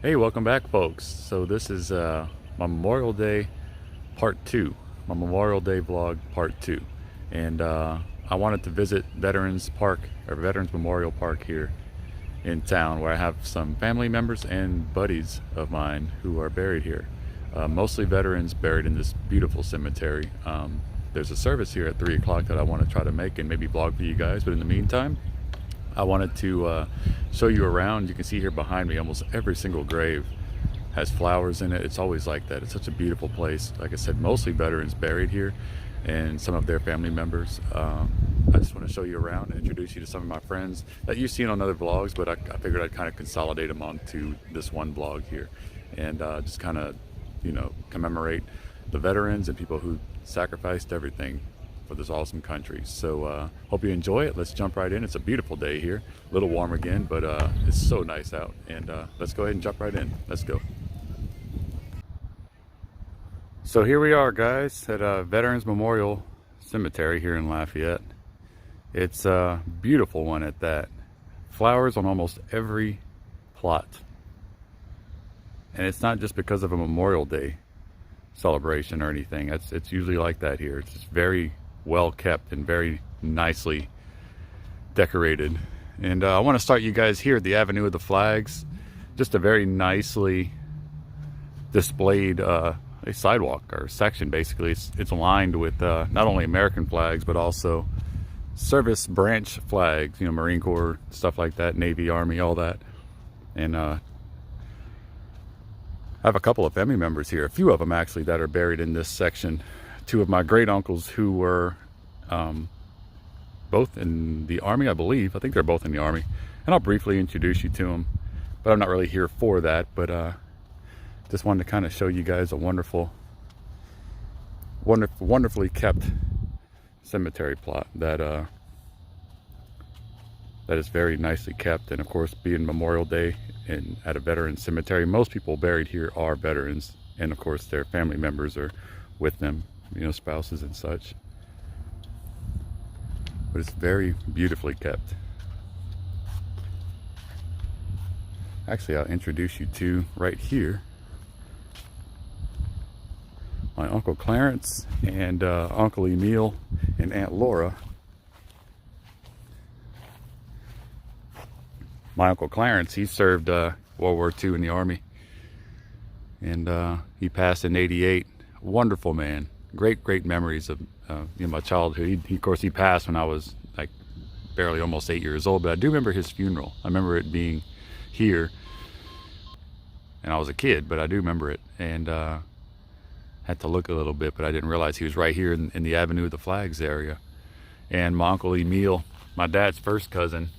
Hey, welcome back, folks. So this is my Memorial Day part 2, my Memorial Day vlog part 2. And I wanted to visit Veterans Park, or Veterans Memorial Park here in town, where I have some family members and buddies of mine who are buried here. Mostly veterans buried in this beautiful cemetery. There's a service here at 3 o'clock that I want to try to make and maybe vlog for you guys, but in the meantime, I wanted to show you around. You can see here behind me, almost every single grave has flowers in it. It's always like that. It's such a beautiful place. Like I said, mostly veterans buried here and some of their family members. I just want to show you around and introduce you to some of my friends that you've seen on other vlogs, but I figured I'd kind of consolidate them onto this one vlog here and just kind of, commemorate the veterans and people who sacrificed everything for this awesome country. So hope you enjoy it. Let's jump right in. It's a beautiful day here, a little warm again, but it's so nice out. And let's go ahead and jump right in. Let's go. So here we are, guys, at Veterans Memorial Cemetery here in Lafayette. It's a beautiful one at that. Flowers on almost every plot. And it's not just because of a Memorial Day celebration or anything. It's usually like that here. It's just very well kept and very nicely decorated. And I want to start you guys here at the Avenue of the Flags. Just a very nicely displayed a sidewalk or section. Basically, it's lined with not only American flags but also service branch flags. Marine Corps, stuff like that, Navy, Army, all that. And I have a couple of family members here, a few of them actually, that are buried in this section. Two of my great uncles who were both in the Army, I believe. I think they're both in the Army. And I'll briefly introduce you to them, but I'm not really here for that. But just wanted to kind of show you guys a wonderfully kept cemetery plot that is very nicely kept. And of course, being Memorial Day and at a veteran cemetery, most people buried here are veterans, and of course their family members are with them, spouses and such. But it's very beautifully kept. Actually, I'll introduce you to right here my Uncle Clarence and Uncle Emil and Aunt Laura. My Uncle Clarence, he served World War II in the Army, and he passed in '88. Wonderful man. Great memories of my childhood. Of course, he passed when I was like barely almost 8 years old, but I do remember his funeral. I remember it being here, and I was a kid, but I do remember it. And had to look a little bit, but I didn't realize he was right here in the Avenue of the Flags area. And my Uncle Emil, my dad's first cousin,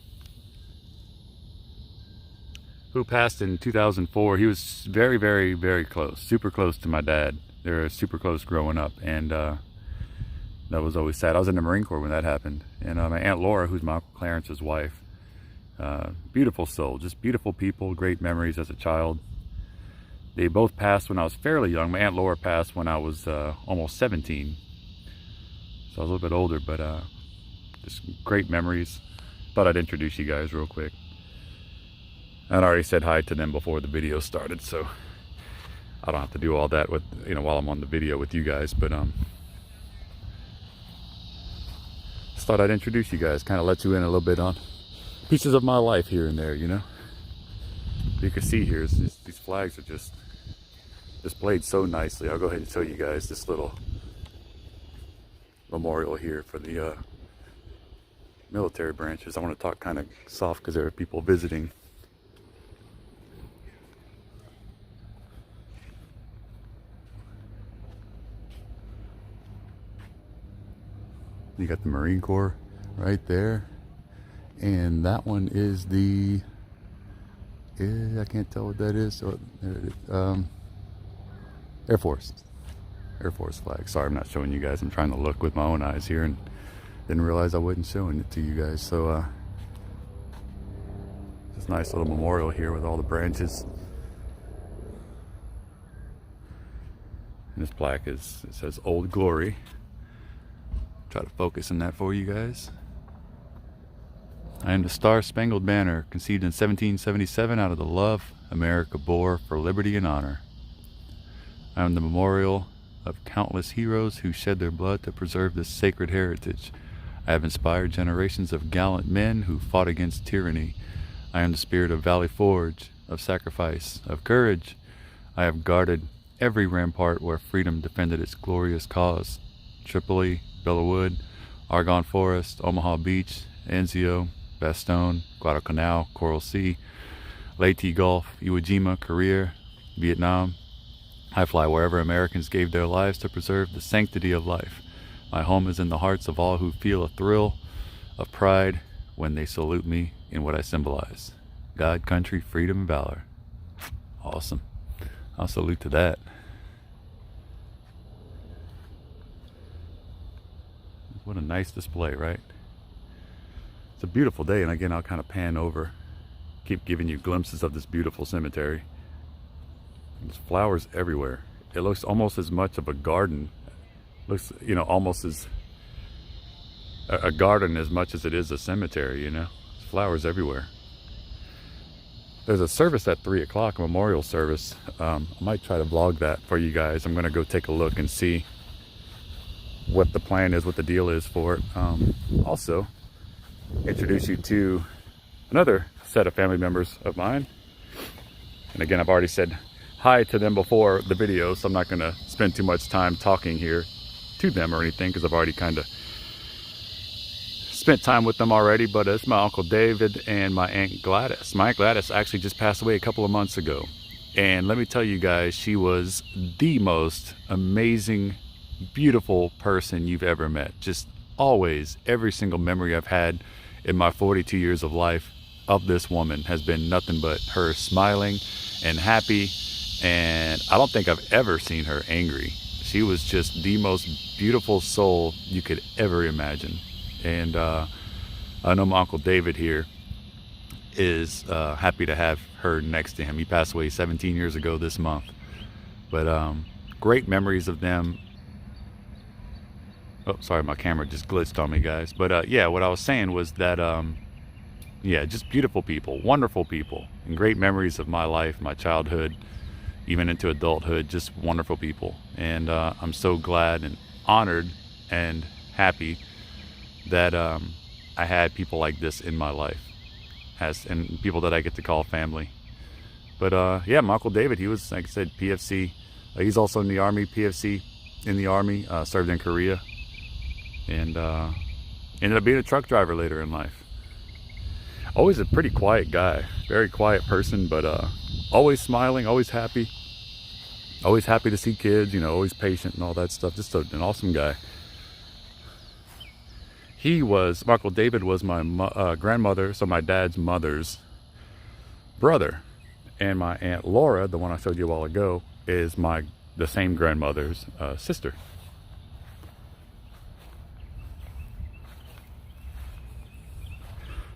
who passed in 2004, he was very close, super close to my dad. They were super close growing up, and that was always sad. I was in the Marine Corps when that happened. And my Aunt Laura, who's my Uncle Clarence's wife, beautiful soul, just beautiful people, great memories as a child. They both passed when I was fairly young. My Aunt Laura passed when I was almost 17, so I was a little bit older, but just great memories. Thought I'd introduce you guys real quick. I'd already said hi to them before the video started, so I don't have to do all that with while I'm on the video with you guys. But just thought I'd introduce you guys, kind of let you in a little bit on pieces of my life here and there. You can see here these flags are just displayed so nicely. I'll go ahead and show you guys this little memorial here for the military branches. I want to talk kind of soft because there are people visiting. You got the Marine Corps right there, and that one is the I can't tell what that is. So Air Force flag. Sorry, I'm not showing you guys. I'm trying to look with my own eyes here and didn't realize I wasn't showing it to you guys. So this nice little memorial here with all the branches. And this plaque it says Old Glory. Try to focus on that for you guys. I am the Star-Spangled Banner, conceived in 1777 out of the love America bore for liberty and honor. I am the memorial of countless heroes who shed their blood to preserve this sacred heritage. I have inspired generations of gallant men who fought against tyranny. I am the spirit of Valley Forge, of sacrifice, of courage. I have guarded every rampart where freedom defended its glorious cause. Tripoli, Bellawood, Argonne Forest, Omaha Beach, Anzio, Bastogne, Guadalcanal, Coral Sea, Leyte Gulf, Iwo Jima, Korea, Vietnam. I fly wherever Americans gave their lives to preserve the sanctity of life. My home is in the hearts of all who feel a thrill of pride when they salute me in what I symbolize. God, country, freedom, and valor. Awesome. I'll salute to that. What a nice display, right? It's a beautiful day, and again, I'll kind of pan over, keep giving you glimpses of this beautiful cemetery. There's flowers everywhere. It looks almost as much of a garden. Looks, you know, almost as a garden as much as it is a cemetery, you know. There's flowers everywhere. There's a service at 3 o'clock, a memorial service. I might try to vlog that for you guys. I'm gonna go take a look and see what the plan is, what the deal is for it. Also, introduce you to another set of family members of mine. And again, I've already said hi to them before the video, so I'm not gonna spend too much time talking here to them or anything, because I've already kind of spent time with them already. But it's my Uncle David and my Aunt Gladys. My Aunt Gladys actually just passed away a couple of months ago. And let me tell you guys, she was the most amazing, beautiful person you've ever met. Just always, every single memory I've had in my 42 years of life of this woman has been nothing but her smiling and happy. And I don't think I've ever seen her angry. She was just the most beautiful soul you could ever imagine. And I know my Uncle David here is happy to have her next to him. He passed away 17 years ago this month. But great memories of them. Oh, sorry, my camera just glitched on me, guys. But yeah, what I was saying was that, yeah, just beautiful people, wonderful people, and great memories of my life, my childhood, even into adulthood, just wonderful people. And I'm so glad and honored and happy that I had people like this in my life, and people that I get to call family. But yeah, my Uncle David, he was, like I said, PFC. He's also in the Army, PFC in the Army, served in Korea, and ended up being a truck driver later in life. Always a pretty quiet guy, very quiet person, but always smiling, always happy to see kids, you know, always patient and all that stuff. Just an awesome guy. Uncle David was my grandmother, so my dad's mother's brother. And my Aunt Laura, the one I showed you a while ago, is the same grandmother's sister.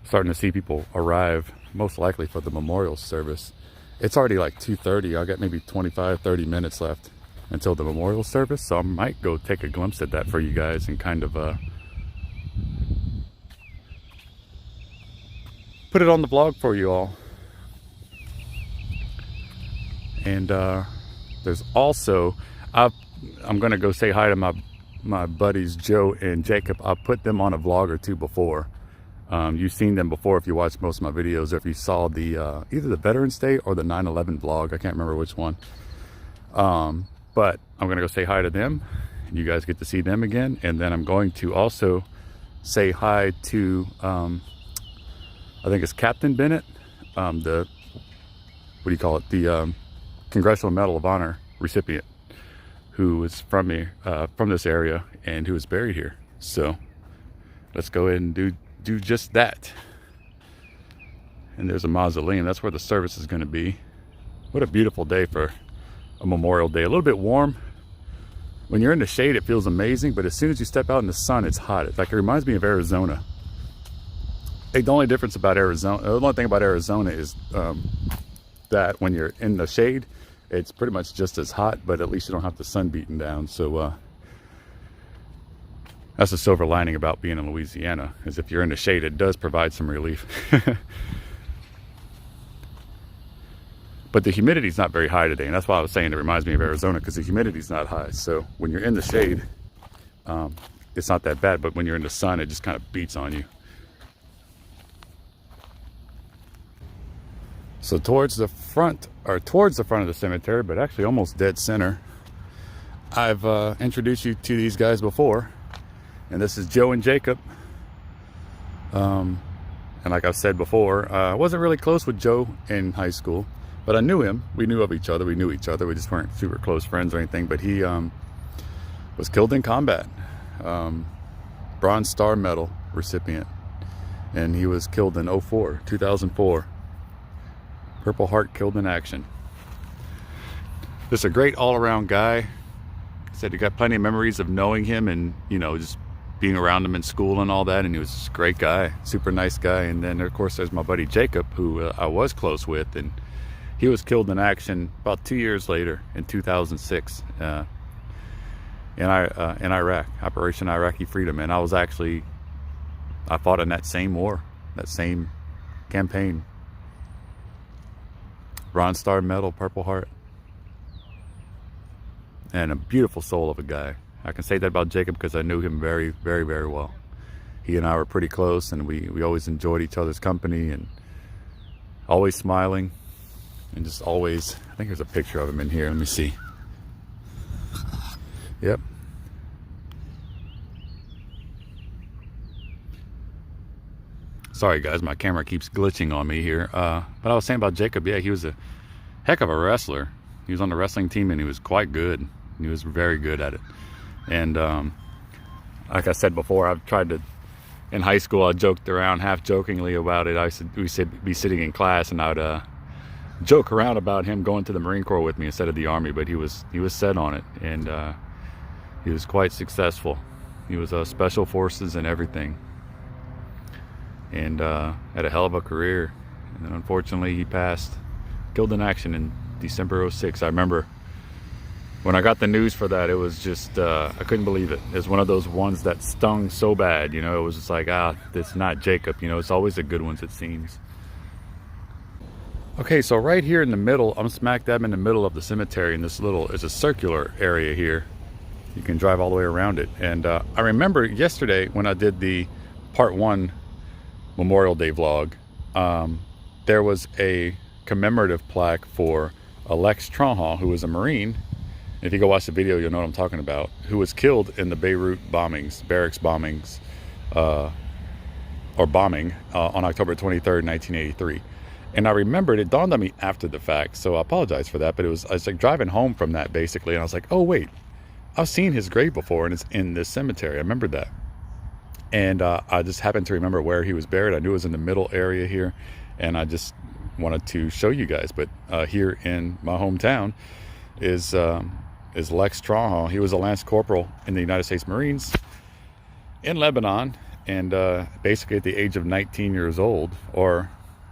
Starting to see people arrive, most likely for the memorial service. It's already like 2:30. I got maybe 25-30 minutes left until the memorial service, so I might go take a glimpse at that for you guys and kind of put it on the vlog for you all. And there's also, I'm gonna go say hi to my buddies Joe and Jacob. I've put them on a vlog or two before. You've seen them before if you watched most of my videos, or if you saw the either the Veterans Day or the 9/11 vlog. I can't remember which one. But I'm gonna go say hi to them. You guys get to see them again, and then I'm going to also say hi to I think it's Captain Bennett, the, what do you call it, the Congressional Medal of Honor recipient, who is from me, from this area, and who is buried here. So let's go ahead and do just that. And there's a mausoleum. That's where the service is going to be. What a beautiful day for a Memorial Day. A little bit warm. When you're in the shade, it feels amazing, but as soon as you step out in the sun, it's hot. It's like, it reminds me of Arizona. The only difference about Arizona, the only thing about Arizona is that when you're in the shade, it's pretty much just as hot, but at least you don't have the sun beating down. So That's the silver lining about being in Louisiana, is if you're in the shade, it does provide some relief. But the humidity is not very high today, and that's why I was saying it reminds me of Arizona, because the humidity is not high. So when you're in the shade, it's not that bad, but when you're in the sun, it just kind of beats on you. So towards the front of the cemetery, but actually almost dead center, I've introduced you to these guys before, and this is Joe and Jacob. And like I've said before, I wasn't really close with Joe in high school, but I knew him. We knew of each other. We knew each other. We just weren't super close friends or anything. But he was killed in combat. Bronze Star Medal recipient. And he was killed in 2004. Purple Heart killed in action. Just a great all-around guy. Said he got plenty of memories of knowing him and, you know, just being around him in school and all that. And he was just a great guy, super nice guy. And then, of course, there's my buddy Jacob, who I was close with. And he was killed in action about 2 years later in 2006 in Iraq, Operation Iraqi Freedom. And I fought in that same war, that same campaign. Bronze Star Medal, Purple Heart. And a beautiful soul of a guy. I can say that about Jacob because I knew him very, very, very well. He and I were pretty close, and we always enjoyed each other's company, and always smiling. And just always, I think there's a picture of him in here. Let me see. Yep. Sorry guys, my camera keeps glitching on me here. But I was saying about Jacob, yeah, he was a heck of a wrestler. He was on the wrestling team and he was quite good. He was very good at it. And like I said before, I've tried to, in high school, I joked around half jokingly about it. We said be sitting in class and I'd joke around about him going to the Marine Corps with me instead of the Army, but he was set on it, and he was quite successful. He was special forces and everything, and had a hell of a career. And then unfortunately he passed, killed in action in December 06. I remember when I got the news for that, it was just I couldn't believe it. It was one of those ones that stung so bad, you know. It was just like, it's not Jacob, you know. It's always the good ones, it seems. Okay, so right here in the middle, I'm smack dab in the middle of the cemetery, and it's a circular area here. You can drive all the way around it. And I remember yesterday when I did the part 1 Memorial Day vlog, there was a commemorative plaque for Alex Tronhall, who was a Marine. And if you go watch the video, you'll know what I'm talking about, who was killed in the Beirut bombings, barracks bombings, bombing on October 23rd, 1983. And I remembered, it dawned on me after the fact, so I apologize for that, but I was like driving home from that basically, and I was like, oh wait, I've seen his grave before, and it's in this cemetery. I remembered that. And I just happened to remember where he was buried. I knew it was in the middle area here, and I just wanted to show you guys. But here in my hometown is Lex Tronhall. He was a Lance Corporal in the United States Marines in Lebanon, and basically at the age of 19 years old,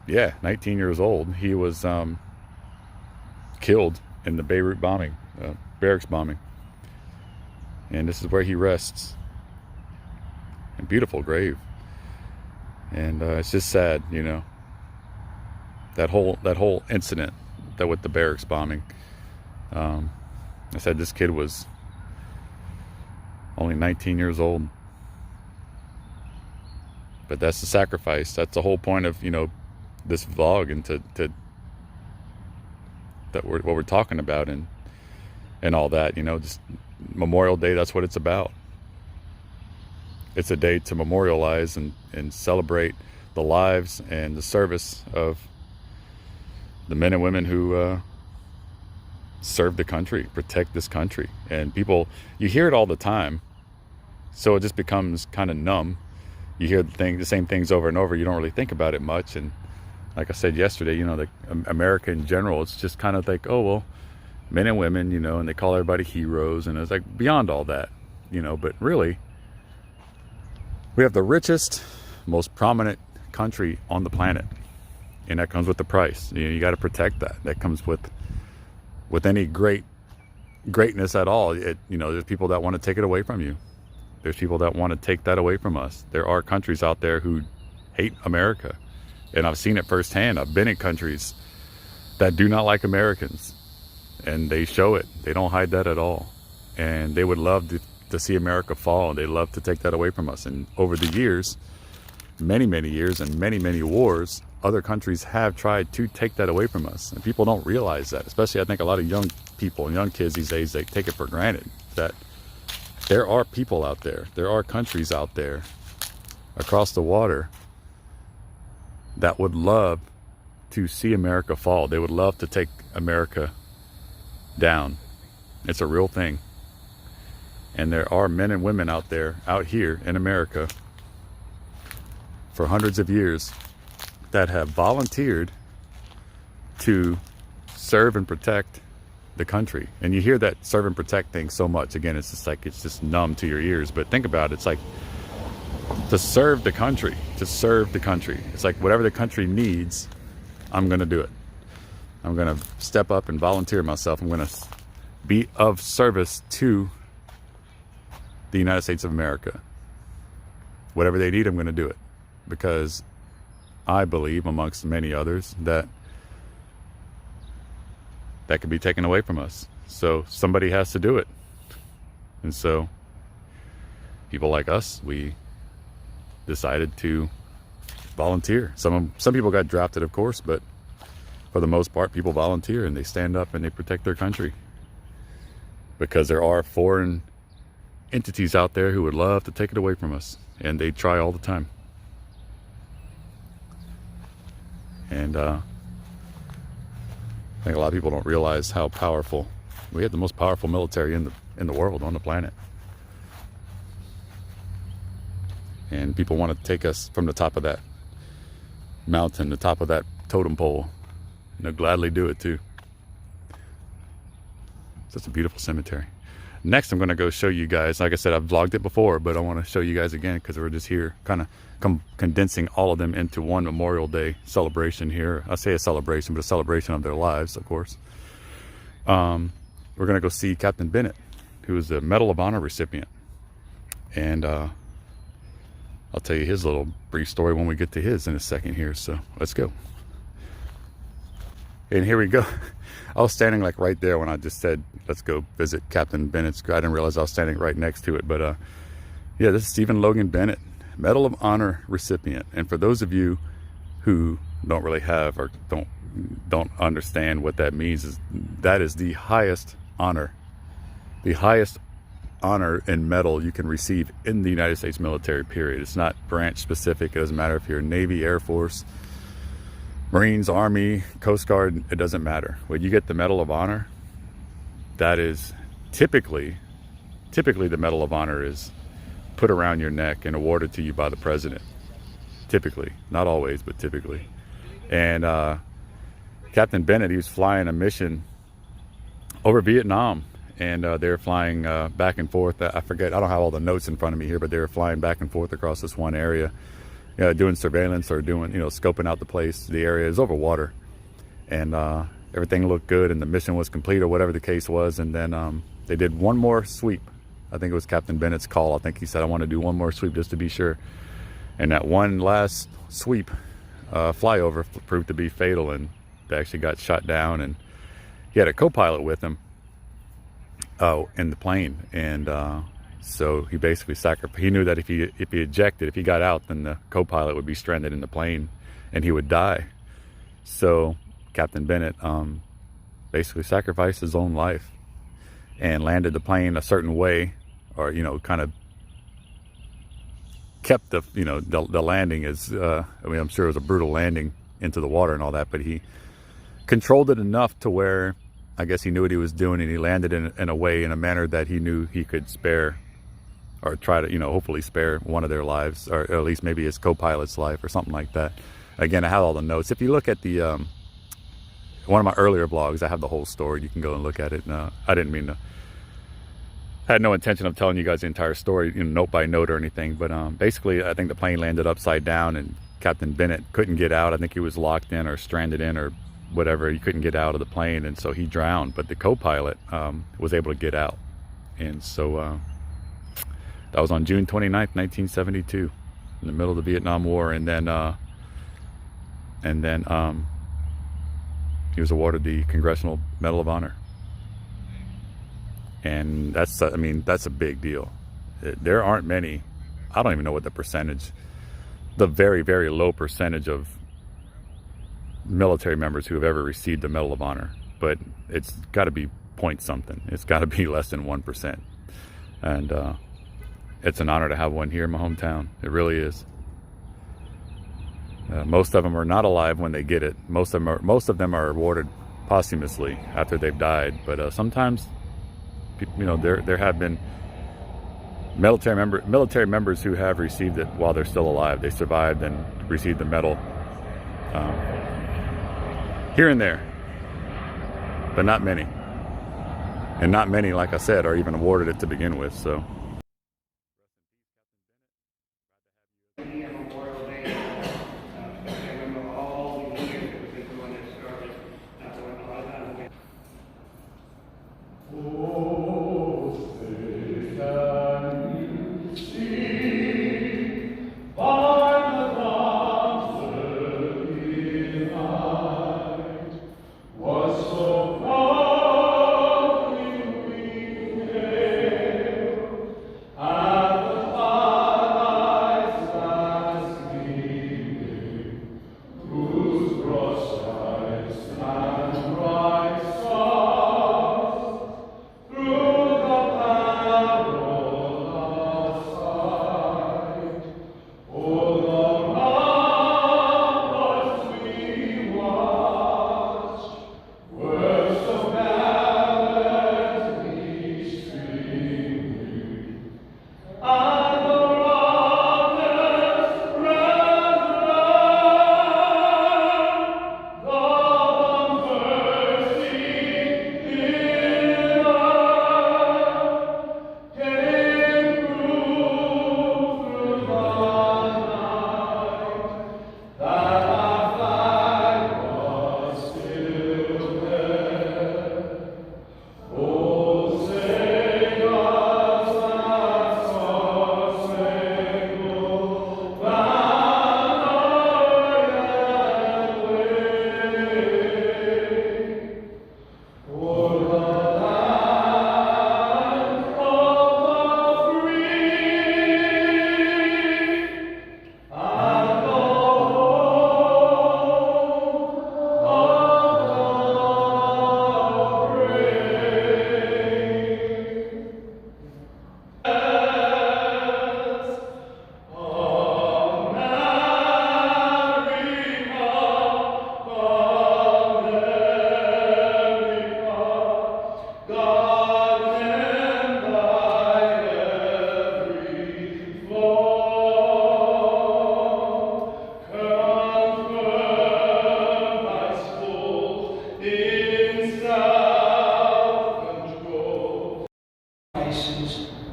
19 years old, he was killed in the Beirut bombing, barracks bombing. And this is where he rests. A beautiful grave. And it's just sad, you know, that whole incident with the barracks bombing. I said this kid was only 19 years old. But that's the sacrifice. That's the whole point of, you know, this vlog, and what we're talking about, and all that, you know. Just Memorial Day, that's what it's about. It's a day to memorialize and celebrate the lives and the service of the men and women who serve the country, protect this country. And people, you hear it all the time, so it just becomes kind of numb. You hear the same things over and over. You don't really think about it much. And like I said yesterday, you know, the America in general, it's just kind of like, oh, well, men and women, you know, and they call everybody heroes. And it's like beyond all that, you know. But really, we have the richest, most prominent country on the planet. And that comes with the price. You know, you got to protect that. That comes with any greatness at all. You know, there's people that want to take it away from you. There's people that want to take that away from us. There are countries out there who hate America. And I've seen it firsthand. I've been in countries that do not like Americans. And they show it. They don't hide that at all. And they would love to see America fall. They love to take that away from us. And over the years, many, many years and many, many wars, other countries have tried to take that away from us. And people don't realize that. Especially, I think, a lot of young people and young kids these days, they take it for granted that there are people out there. There are countries out there across the water that would love to see America fall. They would love to take America down. It's a real thing. And there are men and women out there, out here in America, for hundreds of years, that have volunteered to serve and protect the country. And you hear that serve and protect thing so much. Again, it's just like, it's just numb to your ears. But think about it. It's like to serve the country, to serve the country. It's like whatever the country needs, I'm going to do it. I'm going to step up and volunteer myself. I'm going to be of service to the United States of America. Whatever they need, I'm going to do it. Because I believe, amongst many others, that could be taken away from us. So somebody has to do it. And so people like us, we decided to volunteer. Some people got drafted, of course, but for the most part, people volunteer and they stand up and they protect their country. Because there are foreign entities out there who would love to take it away from us. And they try all the time. And I think a lot of people don't realize how powerful. We have the most powerful military in the world, on the planet. And people want to take us from the top of that mountain, the top of that totem pole. And they'll gladly do it too. So it's a beautiful cemetery. Next, I'm going to go show you guys. Like I said, I've vlogged it before, but I want to show you guys again because we're just here kind of condensing all of them into one Memorial Day celebration here. I say a celebration, but a celebration of their lives, of course. We're going to go see Captain Bennett, who is the Medal of Honor recipient. And I'll tell you his little brief story when we get to his in a second here. So let's go. And here we go. I was standing like right there when I just said, let's go visit Captain Bennett's. I didn't realize I was standing right next to it. But yeah, this is Stephen Logan Bennett, Medal of Honor recipient. And for those of you who don't really have or don't understand what that means, is that is the highest honor. The highest honor and medal you can receive in the United States military, period. It's not branch specific. It doesn't matter if you're Navy, Air Force, Marines, Army, Coast Guard, it doesn't matter. When you get the Medal of Honor, that is typically the Medal of Honor is put around your neck and awarded to you by the president. Typically, not always, but typically. And Captain Bennett, he was flying a mission over Vietnam, and they were flying back and forth. I forget, I don't have all the notes in front of me here, but they were flying back and forth across this one area. Doing surveillance or doing, scoping out the place. The area is over water, and everything looked good, and the mission was complete, or whatever the case was. And then they did one more sweep. I think it was Captain Bennett's call. I think he said, "I want to do one more sweep just to be sure." And that one last sweep, flyover, proved to be fatal, and they actually got shot down. And he had a co-pilot with him, in the plane, and so he basically sacrificed. He knew that if he ejected, if he got out, then the co-pilot would be stranded in the plane and he would die. So Captain Bennett basically sacrificed his own life and landed the plane a certain way, or kind of kept the landing as I'm sure it was a brutal landing into the water and all that, but he controlled it enough to where I guess he knew what he was doing, and he landed in a way, in a manner that he knew he could spare, or try to, hopefully spare one of their lives, or at least maybe his co-pilot's life or something like that. Again, I have all the notes. If you look at the one of my earlier vlogs, I have the whole story. You can go and look at it. I had no intention of telling you guys the entire story, note by note or anything. But basically, I think the plane landed upside down, and Captain Bennett couldn't get out. I think he was locked in or stranded in or whatever. He couldn't get out of the plane, and so he drowned. But the co-pilot was able to get out, and so That was on June 29th, 1972, in the middle of the Vietnam War. And then he was awarded the Congressional Medal of Honor. And that's, I mean, that's a big deal. There aren't many, I don't even know what the percentage, the very, very low percentage of military members who have ever received the Medal of Honor. But it's got to be point something. It's got to be less than 1%. And it's an honor to have one here in my hometown. It really is. Most of them are not alive when they get it. Most of them are awarded posthumously after they've died. But sometimes, you know, there have been military members who have received it while they're still alive. They survived and received the medal here and there, but not many. And not many, like I said, are even awarded it to begin with. So.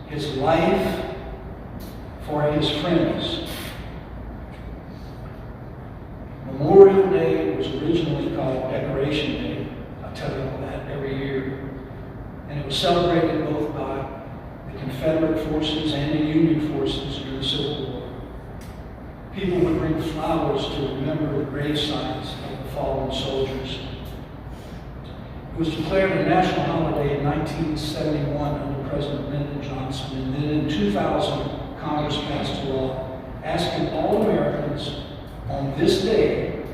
His life for his friends. Memorial Day was originally called Decoration Day. I tell you all that every year. And it was celebrated both by the Confederate forces and the Union forces during the Civil War. People would bring flowers to remember the grave sites of the fallen soldiers. It was declared a national holiday in 1971 under President Lyndon Johnson, and then in 2000, Congress passed a law asking all Americans on this day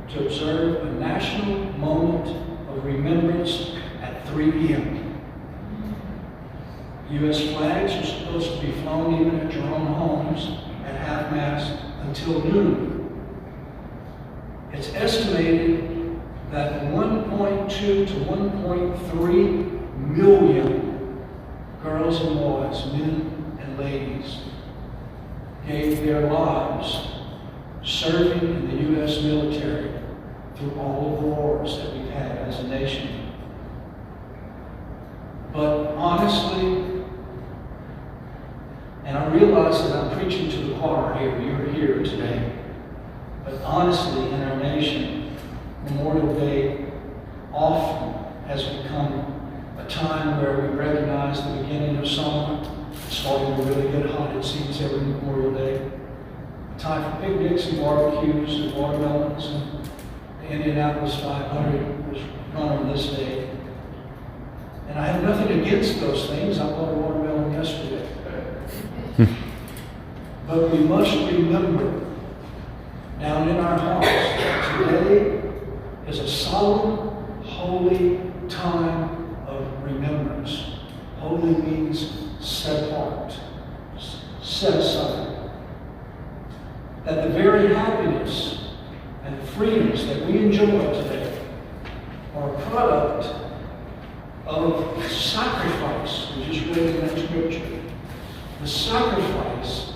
to observe a national moment of remembrance at 3 p.m. U.S. flags are supposed to be flown even at your own homes at half-mast until noon. It's estimated that 1.2 to 1.3 million girls and boys, men and ladies, gave their lives serving in the U.S. military through all of the wars that we've had as a nation. But honestly, and I realize that I'm preaching to the choir here, you're here today, but honestly, in our nation, Memorial Day often has become a time where we recognize the beginning of summer, the starting to really get hot, it seems, every Memorial Day. A time for picnics and barbecues and watermelons, and the Indianapolis 500 was run on this day. And I have nothing against those things. I bought a watermelon yesterday. But we must remember, down in our hearts, today is a solemn, holy time of remembrance. Holy means set apart, set aside. That the very happiness and freedoms that we enjoy today are a product of sacrifice, we just read in that scripture. The sacrifice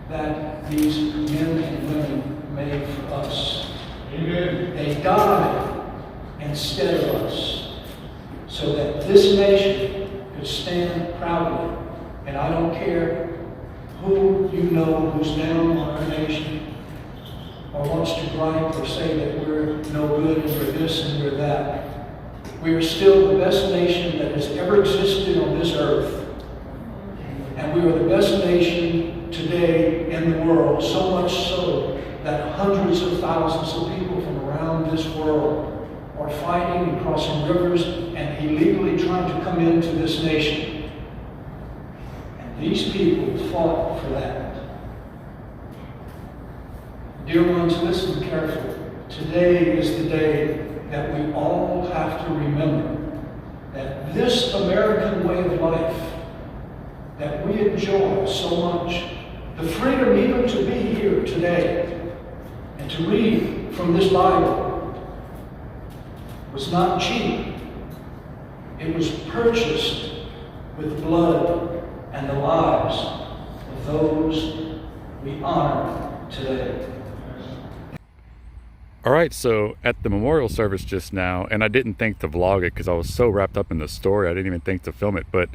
that these men and women made for us. Amen. They died instead of us, so that this nation could stand proudly. And I don't care who you know who's down on our nation or wants to gripe or say that we're no good and we're this and we're that. We are still the best nation that has ever existed on this earth. And we are the best nation today in the world, so much so that hundreds of thousands of people from around this world are fighting and crossing rivers and illegally trying to come into this nation. And these people fought for that. Dear ones, listen carefully. Today is the day that we all have to remember that this American way of life that we enjoy so much, the freedom even to be here today and to read from this Bible, was not cheap. It was purchased with blood and the lives of those we honor today. All right, so at the memorial service just now, and I didn't think to vlog it because I was so wrapped up in the story, I didn't even think to film it, but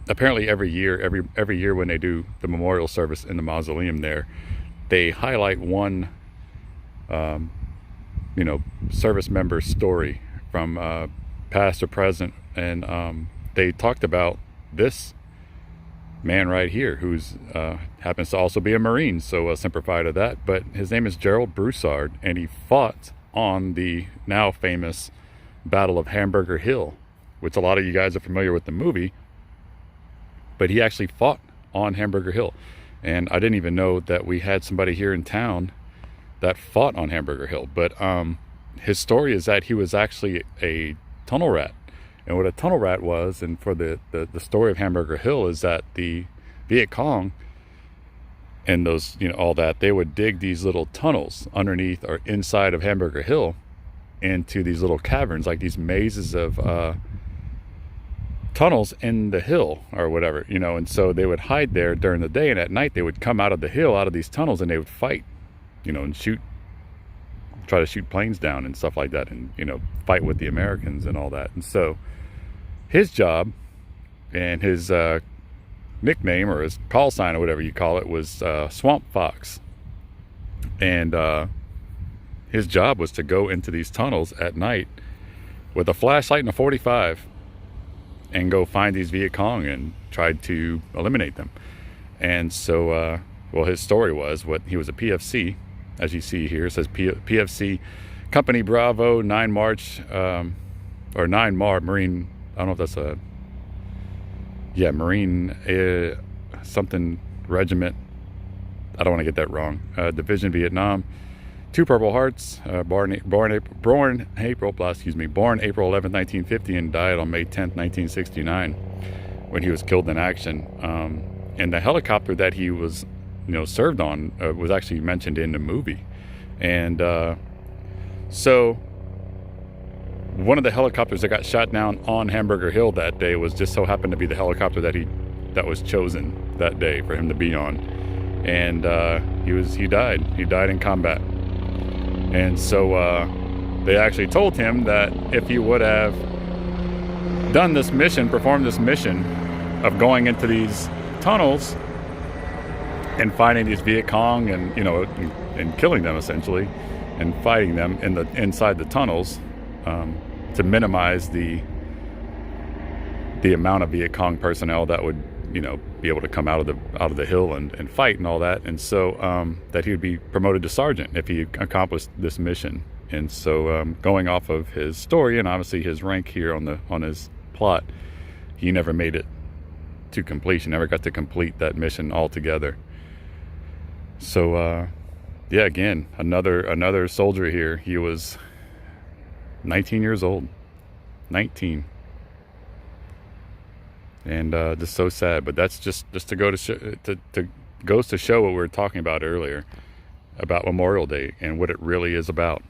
apparently every year when they do the memorial service in the mausoleum there, they highlight one service member story from past or present, and they talked about this man right here who's happens to also be a Marine, so simplified of that, but his name is Gerald Broussard, and he fought on the now famous Battle of Hamburger Hill, which a lot of you guys are familiar with the movie. But he actually fought on Hamburger Hill. And I didn't even know that we had somebody here in town that fought on Hamburger Hill. But his story is that he was actually a tunnel rat. And what a tunnel rat was, and for the story of Hamburger Hill, is that the Viet Cong and those, all that, they would dig these little tunnels underneath or inside of Hamburger Hill into these little caverns, like these mazes of tunnels in the hill or whatever, and so they would hide there during the day, and at night they would come out of the hill, out of these tunnels, and they would fight, and try to shoot planes down and stuff like that, and fight with the Americans and all that. And so his job and his nickname or his call sign or whatever you call it was Swamp Fox, and his job was to go into these tunnels at night with a flashlight and a .45 and go find these Viet Cong and tried to eliminate them. And so, his story was he was a PFC, as you see here. It says PFC Company Bravo 9 March, or 9 Mar Marine. I don't know if that's Marine something regiment. I don't want to get that wrong. Division Vietnam. 2 Purple Hearts, born April 11th, 1950, and died on May 10th, 1969, when he was killed in action. And the helicopter that he was, served on was actually mentioned in the movie. And so one of the helicopters that got shot down on Hamburger Hill that day was just so happened to be the helicopter that was chosen that day for him to be on. And he died. He died in combat. And so they actually told him that if he would have performed this mission of going into these tunnels and finding these Viet Cong and, and killing them essentially, and fighting them inside the tunnels, to minimize the the amount of Viet Cong personnel that would, you know, be able to come out of the hill and fight and all that. And so that he would be promoted to sergeant if he accomplished this mission. And so going off of his story and obviously his rank here on his plot, he never made it to completion, never got to complete that mission altogether. So yeah, again, another soldier here. He was 19 years old. 19. And just so sad. But that's just to go to goes to show what we were talking about earlier about Memorial Day and what it really is about.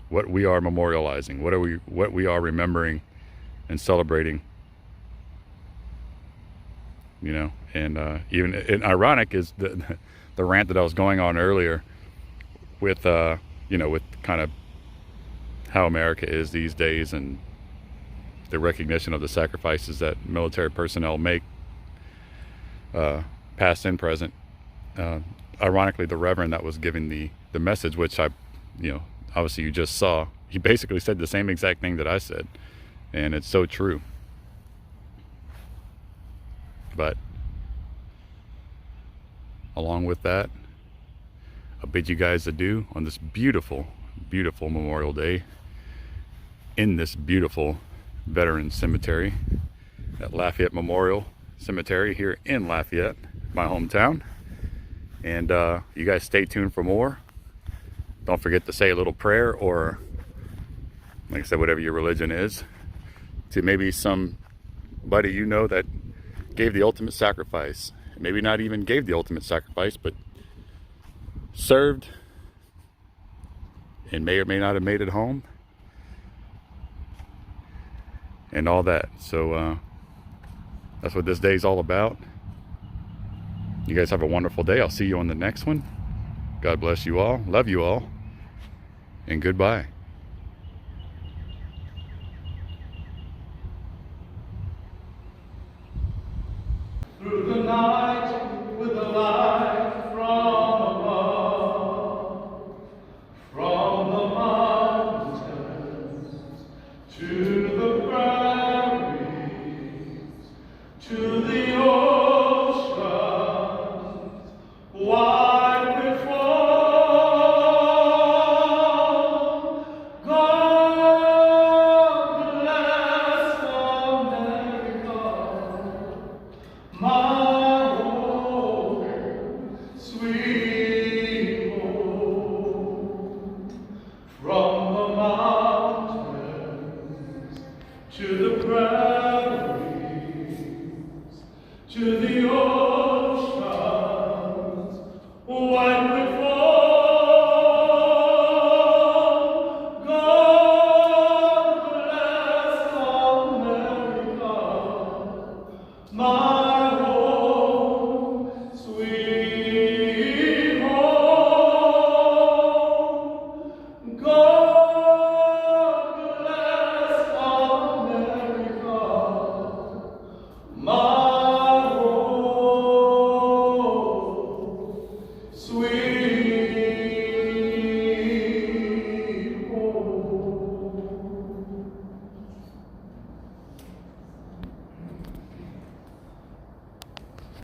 What we are memorializing, what we are remembering and celebrating. You know, and even ironic is the rant that I was going on earlier with you know, with kind of how America is these days and the recognition of the sacrifices that military personnel make, past and present. Ironically, the Reverend that was giving the message, which you know, obviously you just saw, he basically said the same exact thing that I said, and it's so true. But along with that, I bid you guys adieu on this beautiful, beautiful Memorial Day in this beautiful Veterans Cemetery at Lafayette Memorial Cemetery here in Lafayette, my hometown. And you guys stay tuned for more. Don't forget to say a little prayer, or like I said, whatever your religion is, to maybe somebody you know that gave the ultimate sacrifice. Maybe not even gave the ultimate sacrifice, but served and may or may not have made it home and all that. So that's what this day is all about. You guys have a wonderful day. I'll see you on the next one. God bless you all. Love you all. And goodbye. Through the night with the light from above, from the mountains to the prairies, to the oceans, wide before. God bless America, my home, sweet home. From the mountains to the prairies, to the oceans, wide before. God bless America, my home, sweet home. God bless America, my home, sweet